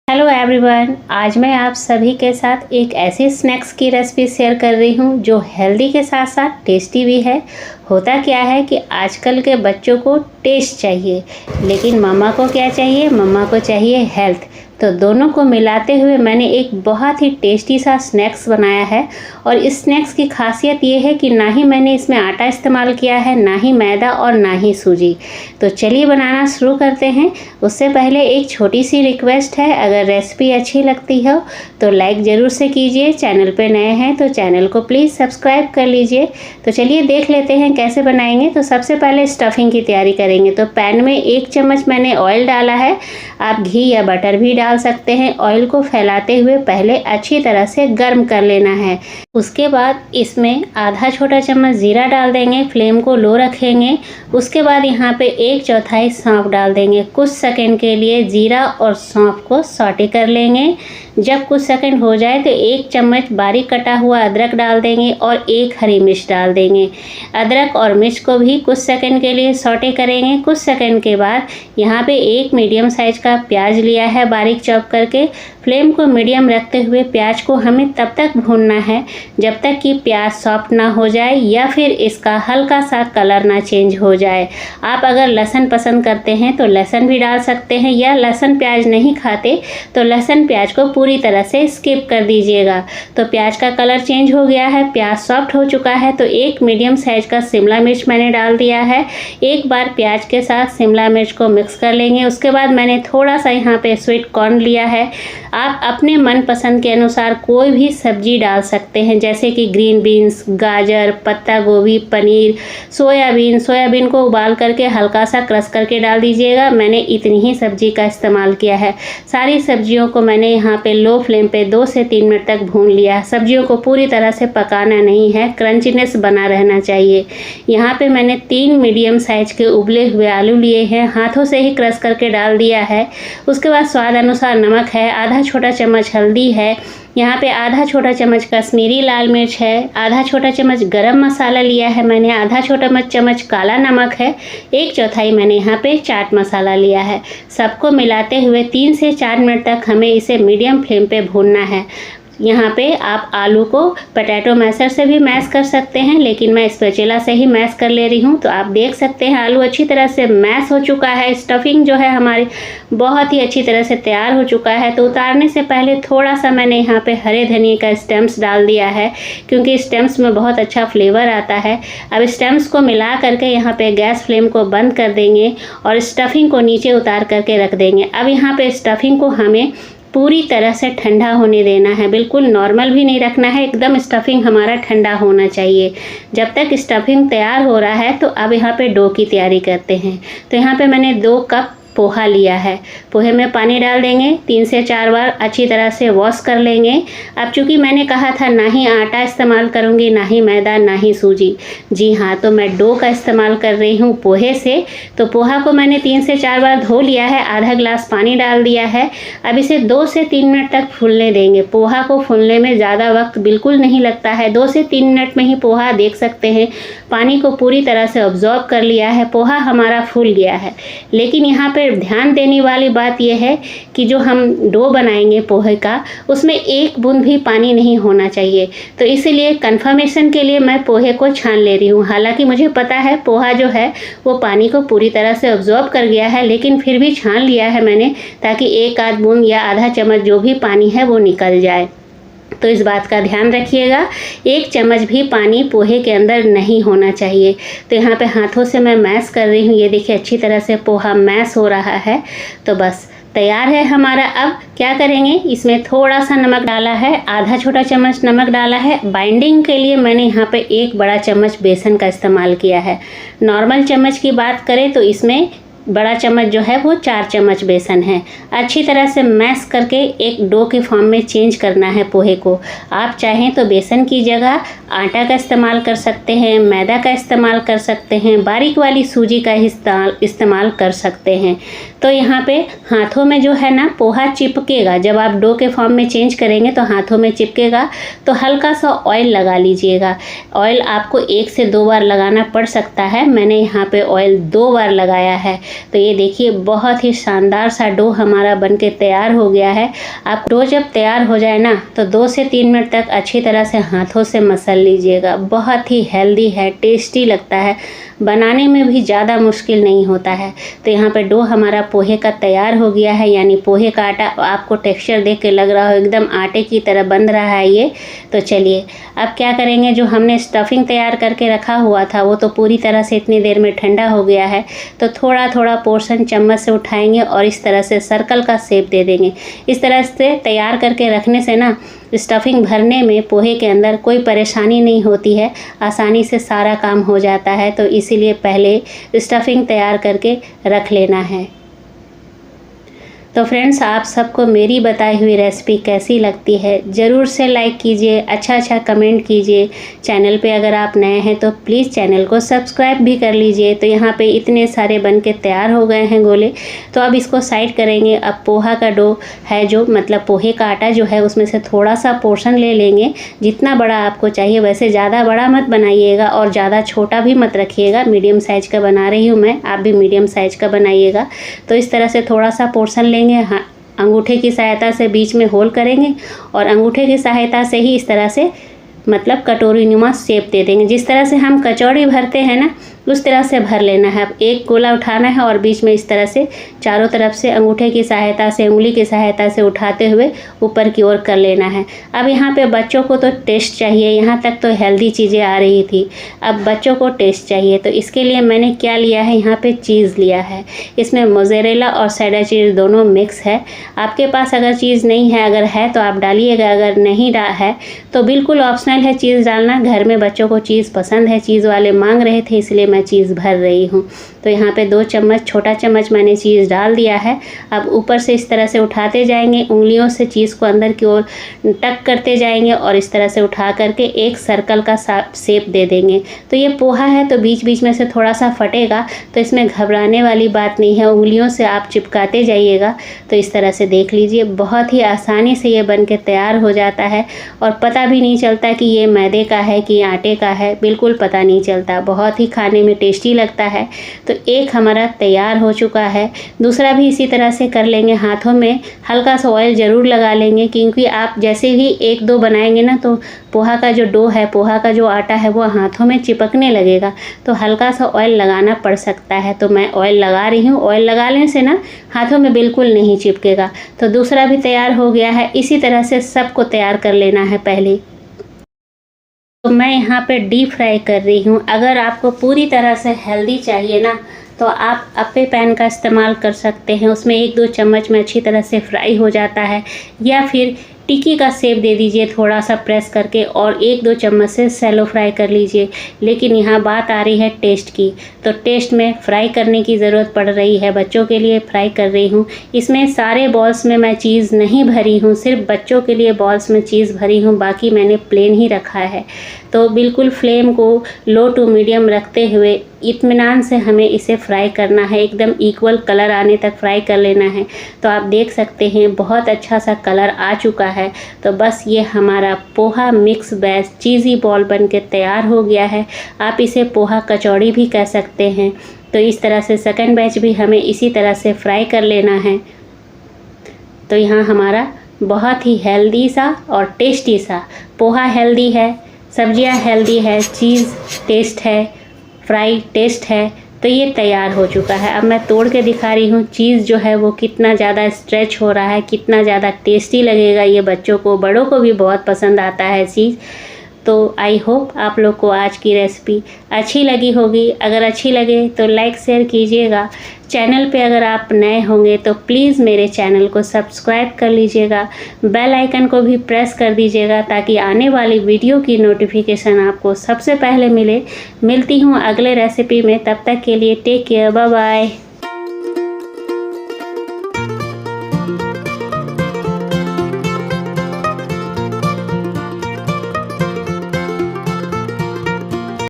Hello everyone, आज मैं आप सभी के साथ एक ऐसी स्नैक्स की रेसिपी शेयर कर रही हूँ जो हेल्दी के साथ साथ टेस्टी भी है। होता क्या है कि आजकल के बच्चों को टेस्ट चाहिए, लेकिन मम्मा को क्या चाहिए? मम्मा को चाहिए हेल्थ। तो दोनों को मिलाते हुए मैंने एक बहुत ही टेस्टी सा स्नैक्स बनाया है। और इस स्नैक्स की खासियत ये है कि ना ही मैंने इसमें आटा इस्तेमाल किया है, ना ही मैदा और ना ही सूजी। तो चलिए बनाना शुरू करते हैं। उससे पहले एक छोटी सी रिक्वेस्ट है, अगर रेसिपी अच्छी लगती हो तो लाइक ज़रूर से कीजिए। चैनल पे नए हैं तो चैनल को प्लीज़ सब्सक्राइब कर लीजिए। तो चलिए देख लेते हैं कैसे बनाएंगे। तो सबसे पहले स्टफिंग की तैयारी करेंगे। तो पैन में 1 चम्मच मैंने ऑयल डाला है। आप घी या बटर भी डाल सकते हैं। ऑयल को फैलाते हुए पहले अच्छी तरह से गर्म कर लेना है। उसके बाद इसमें आधा छोटा चम्मच जीरा डाल देंगे। फ्लेम को लो रखेंगे। उसके बाद यहाँ पे 1/4 सौंफ डाल देंगे। कुछ सेकंड के लिए जीरा और सौंफ को सॉटे कर लेंगे। जब कुछ सेकंड हो जाए तो 1 चम्मच बारीक कटा हुआ अदरक डाल देंगे और 1 हरी मिर्च डाल देंगे। अदरक और मिर्च को भी कुछ सेकंड के लिए सॉटे करेंगे। कुछ सेकंड के बाद यहाँ पे 1 मीडियम साइज का प्याज लिया है बारीक चॉप करके। फ्लेम को मीडियम रखते हुए प्याज को हमें तब तक भूनना है जब तक कि प्याज सॉफ्ट ना हो जाए या फिर इसका हल्का सा कलर ना चेंज हो जाए। आप अगर लहसुन पसंद करते हैं तो लहसुन भी डाल सकते हैं, या लहसुन प्याज नहीं खाते तो लहसुन प्याज को पूरी तरह से स्किप कर दीजिएगा। तो प्याज का कलर चेंज हो गया है, प्याज सॉफ्ट हो चुका है। तो 1 मीडियम साइज का शिमला मिर्च मैंने डाल दिया है। एक बार प्याज के साथ शिमला मिर्च को मिक्स कर लेंगे। उसके बाद मैंने थोड़ा सा यहाँ पे स्वीट कॉर्न लिया है। आप अपने मनपसंद के अनुसार कोई भी सब्जी डाल सकते हैं, जैसे कि ग्रीन बीन्स, गाजर, पत्ता गोभी, पनीर, सोयाबीन को उबाल करके हल्का सा क्रश करके डाल दीजिएगा। मैंने इतनी ही सब्जी का इस्तेमाल किया है। सारी सब्जियों को मैंने यहाँ पे लो फ्लेम पे 2 से 3 मिनट तक भून लिया। सब्जियों को पूरी तरह से पकाना नहीं है, क्रंचीनेस बना रहना चाहिए। यहाँ पे मैंने 3 मीडियम साइज के उबले हुए आलू लिए हैं, हाथों से ही क्रश करके डाल दिया है। उसके बाद स्वाद अनुसार नमक है, आधा छोटा चम्मच हल्दी है, यहाँ पे आधा छोटा चम्मच कश्मीरी लाल मिर्च है, आधा छोटा चम्मच गरम मसाला लिया है मैंने, आधा छोटा चम्मच काला नमक है, 1/4 मैंने यहाँ पे चाट मसाला लिया है। सबको मिलाते हुए 3 से 4 मिनट तक हमें इसे मीडियम फ्लेम पे भूनना है। यहाँ पे आप आलू को पोटैटो मैशर से भी मैश कर सकते हैं, लेकिन मैं स्पैचुला से ही मैश कर ले रही हूँ। तो आप देख सकते हैं आलू अच्छी तरह से मैश हो चुका है। स्टफिंग जो है हमारी बहुत ही अच्छी तरह से तैयार हो चुका है। तो उतारने से पहले थोड़ा सा मैंने यहाँ पे हरे धनिए का स्टेम्स डाल दिया है, क्योंकि स्टेम्स में बहुत अच्छा फ्लेवर आता है। अब स्टेम्स को मिला करके यहाँ पे गैस फ्लेम को बंद कर देंगे और स्टफिंग को नीचे उतार करके रख देंगे। अब यहाँ पे स्टफिंग को हमें पूरी तरह से ठंडा होने देना है, बिल्कुल नॉर्मल भी नहीं रखना है, एकदम स्टफिंग हमारा ठंडा होना चाहिए। जब तक स्टफिंग तैयार हो रहा है तो अब यहाँ पे डो की तैयारी करते हैं। तो यहाँ पे मैंने 2 कप पोहा लिया है। पोहे में पानी डाल देंगे, 3 से 4 बार अच्छी तरह से वॉश कर लेंगे। अब चूँकि मैंने कहा था ना ही आटा इस्तेमाल करूँगी, ना ही मैदा, ना ही सूजी, जी हाँ, तो मैं डो का इस्तेमाल कर रही हूँ पोहे से। तो पोहा को मैंने 3 से 4 बार धो लिया है, आधा गिलास पानी डाल दिया है। अब इसे 2 से 3 मिनट तक फूलने देंगे। पोहा को फूलने में ज़्यादा वक्त बिल्कुल नहीं लगता है, 2 से 3 मिनट में ही पोहा देख सकते हैं पानी को पूरी तरह से ऑब्जॉर्व कर लिया है, पोहा हमारा फूल गया है। लेकिन यहाँ पे ध्यान देने वाली बात यह है कि जो हम डो बनाएंगे पोहे का, उसमें 1 बूंद भी पानी नहीं होना चाहिए। तो इसीलिए कंफर्मेशन के लिए मैं पोहे को छान ले रही हूँ। हालांकि मुझे पता है पोहा जो है वो पानी को पूरी तरह से ऑब्जॉर्व कर गया है, लेकिन फिर भी छान लिया है मैंने, ताकि 1 आध बूंद या आधा चम्मच जो भी पानी है वो निकल जाए। तो इस बात का ध्यान रखिएगा, 1 चम्मच भी पानी पोहे के अंदर नहीं होना चाहिए। तो यहाँ पे हाथों से मैं मैश कर रही हूँ। ये देखिए अच्छी तरह से पोहा मैश हो रहा है। तो बस तैयार है हमारा। अब क्या करेंगे, इसमें थोड़ा सा नमक डाला है, आधा छोटा चम्मच नमक डाला है। बाइंडिंग के लिए मैंने यहाँ पे 1 बड़ा चम्मच बेसन का इस्तेमाल किया है। नॉर्मल चम्मच की बात करें तो इसमें बड़ा चम्मच जो है वो 4 चम्मच बेसन है। अच्छी तरह से मैश करके एक डो के फॉर्म में चेंज करना है पोहे को। आप चाहें तो बेसन की जगह आटा का इस्तेमाल कर सकते हैं, मैदा का इस्तेमाल कर सकते हैं, बारीक वाली सूजी का इस्तेमाल कर सकते हैं। तो यहाँ पे हाथों में जो है ना पोहा चिपकेगा, जब आप डो के फॉर्म में चेंज करेंगे तो हाथों में चिपकेगा। तो हल्का सा ऑयल लगा लीजिएगा। ऑयल आपको 1 से 2 बार लगाना पड़ सकता है, मैंने यहाँ पे ऑयल 2 बार लगाया है। तो ये देखिए बहुत ही शानदार सा डो हमारा बनके तैयार हो गया है। आप डो जब तैयार हो जाए ना तो 2 से 3 मिनट तक अच्छी तरह से हाथों से मसल लीजिएगा। बहुत ही हेल्दी है, टेस्टी लगता है, बनाने में भी ज़्यादा मुश्किल नहीं होता है। तो यहाँ पे डो हमारा पोहे का तैयार हो गया है, यानी पोहे का आटा आपको टेक्सचर देख के लग रहा हो एकदम आटे की तरह बन रहा है ये। तो चलिए अब क्या करेंगे, जो हमने स्टफिंग तैयार करके रखा हुआ था वो तो पूरी तरह से इतनी देर में ठंडा हो गया है। तो थोड़ा थोड़ा पोर्शन चम्मच से उठाएंगे और इस तरह से सर्कल का शेप दे देंगे। इस तरह से तैयार करके रखने से ना स्टफिंग भरने में पोहे के अंदर कोई परेशानी नहीं होती है, आसानी से सारा काम हो जाता है। तो इसीलिए पहले स्टफिंग तैयार करके रख लेना है। तो फ्रेंड्स, आप सबको मेरी बताई हुई रेसिपी कैसी लगती है ज़रूर से लाइक कीजिए, अच्छा कमेंट कीजिए। चैनल पे अगर आप नए हैं तो प्लीज़ चैनल को सब्सक्राइब भी कर लीजिए। तो यहाँ पे इतने सारे बन के तैयार हो गए हैं गोले। तो अब इसको साइड करेंगे। अब पोहा का डो है, जो मतलब पोहे का आटा जो है उसमें से थोड़ा सा पोर्शन ले लेंगे, जितना बड़ा आपको चाहिए। वैसे ज़्यादा बड़ा मत बनाइएगा और ज़्यादा छोटा भी मत रखिएगा, मीडियम साइज़ का बना रही हूँ मैं, आप भी मीडियम साइज़ का बनाइएगा। तो इस तरह से थोड़ा सा पोर्शन लेंगे, अंगूठे की सहायता से बीच में होल करेंगे और अंगूठे की सहायता से ही इस तरह से मतलब कटोरी नुमा शेप दे देंगे। जिस तरह से हम कचौड़ी भरते हैं ना उस तरह से भर लेना है। अब एक गोला उठाना है और बीच में इस तरह से चारों तरफ से अंगूठे की सहायता से, उंगली की सहायता से उठाते हुए ऊपर की ओर कर लेना है। अब यहाँ पे बच्चों को तो टेस्ट चाहिए, यहाँ तक तो हेल्दी चीज़ें आ रही थी, अब बच्चों को टेस्ट चाहिए। तो इसके लिए मैंने क्या लिया है, यहाँ पे चीज़ लिया है। इसमें मोज़रेला और शेडर चीज़ दोनों मिक्स है। आपके पास अगर चीज़ नहीं है, अगर है तो आप डालिएगा, अगर नहीं है तो बिल्कुल ऑप्शनल है चीज़ डालना। घर में बच्चों को चीज़ पसंद है, चीज़ वाले मांग रहे थे इसलिए मैं चीज़ भर रही हूँ। तो यहाँ पे 2 चम्मच, छोटा चम्मच मैंने चीज़ डाल दिया है। अब ऊपर से इस तरह से उठाते जाएंगे, उंगलियों से चीज़ को अंदर की ओर टक करते जाएंगे और इस तरह से उठा करके एक सर्कल का शेप दे देंगे। तो ये पोहा है तो बीच बीच में से थोड़ा सा फटेगा, तो इसमें घबराने वाली बात नहीं है, उंगलियों से आप चिपकाते जाइएगा। तो इस तरह से देख लीजिए, बहुत ही आसानी से ये बन के तैयार हो जाता है और पता भी नहीं चलता कि ये मैदे का है कि आटे का है, बिल्कुल पता नहीं चलता। बहुत ही खाने में टेस्टी लगता है। तो एक हमारा तैयार हो चुका है, दूसरा भी इसी तरह से कर लेंगे। हाथों में हल्का सा ऑयल ज़रूर लगा लेंगे, क्योंकि आप जैसे ही 1-2 बनाएंगे ना तो पोहा का जो डो है, पोहा का जो आटा है वो हाथों में चिपकने लगेगा, तो हल्का सा ऑयल लगाना पड़ सकता है। तो मैं ऑयल लगा रही हूँ, ऑयल लगाने से ना हाथों में बिल्कुल नहीं चिपकेगा। तो दूसरा भी तैयार हो गया है। इसी तरह से सबको तैयार कर लेना है पहले। तो मैं यहाँ पे डीप फ्राई कर रही हूँ। अगर आपको पूरी तरह से हेल्दी चाहिए ना तो आप अप्पे पैन का इस्तेमाल कर सकते हैं, उसमें 1-2 चम्मच में अच्छी तरह से फ्राई हो जाता है। या फिर टिक्की का शेप दे दीजिए थोड़ा सा प्रेस करके और 1-2 चम्मच से सैलो फ्राई कर लीजिए। लेकिन यहाँ बात आ रही है टेस्ट की, तो टेस्ट में फ्राई करने की ज़रूरत पड़ रही है, बच्चों के लिए फ्राई कर रही हूँ। इसमें सारे बॉल्स में मैं चीज़ नहीं भरी हूँ, सिर्फ बच्चों के लिए बॉल्स में चीज़ भरी हूँ, बाकी मैंने प्लेन ही रखा है। तो बिल्कुल फ्लेम को लो टू मीडियम रखते हुए इत्मीनान से हमें इसे फ्राई करना है, एकदम इक्वल कलर आने तक फ्राई कर लेना है। तो आप देख सकते हैं बहुत अच्छा सा कलर आ चुका है। तो बस ये हमारा पोहा मिक्स वेज चीज़ी बॉल बन के तैयार हो गया है। आप इसे पोहा कचौड़ी भी कह सकते हैं। तो इस तरह से सेकंड बैच भी हमें इसी तरह से फ्राई कर लेना है। तो यहाँ हमारा बहुत ही हेल्दी सा और टेस्टी सा पोहा हेल्दी है, सब्जियां हेल्दी है, चीज़ टेस्ट है, फ्राई टेस्ट है। तो ये तैयार हो चुका है। अब मैं तोड़ के दिखा रही हूँ चीज़ जो है वो कितना ज़्यादा स्ट्रेच हो रहा है, कितना ज़्यादा टेस्टी लगेगा। ये बच्चों को, बड़ों को भी बहुत पसंद आता है चीज़। तो आई होप आप लोग को आज की रेसिपी अच्छी लगी होगी। अगर अच्छी लगे तो लाइक शेयर कीजिएगा। चैनल पे अगर आप नए होंगे तो प्लीज़ मेरे चैनल को सब्सक्राइब कर लीजिएगा, बेल आइकन को भी प्रेस कर दीजिएगा ताकि आने वाली वीडियो की नोटिफिकेशन आपको सबसे पहले मिले। मिलती हूँ अगले रेसिपी में, तब तक के लिए टेक केयर, बाय बाय।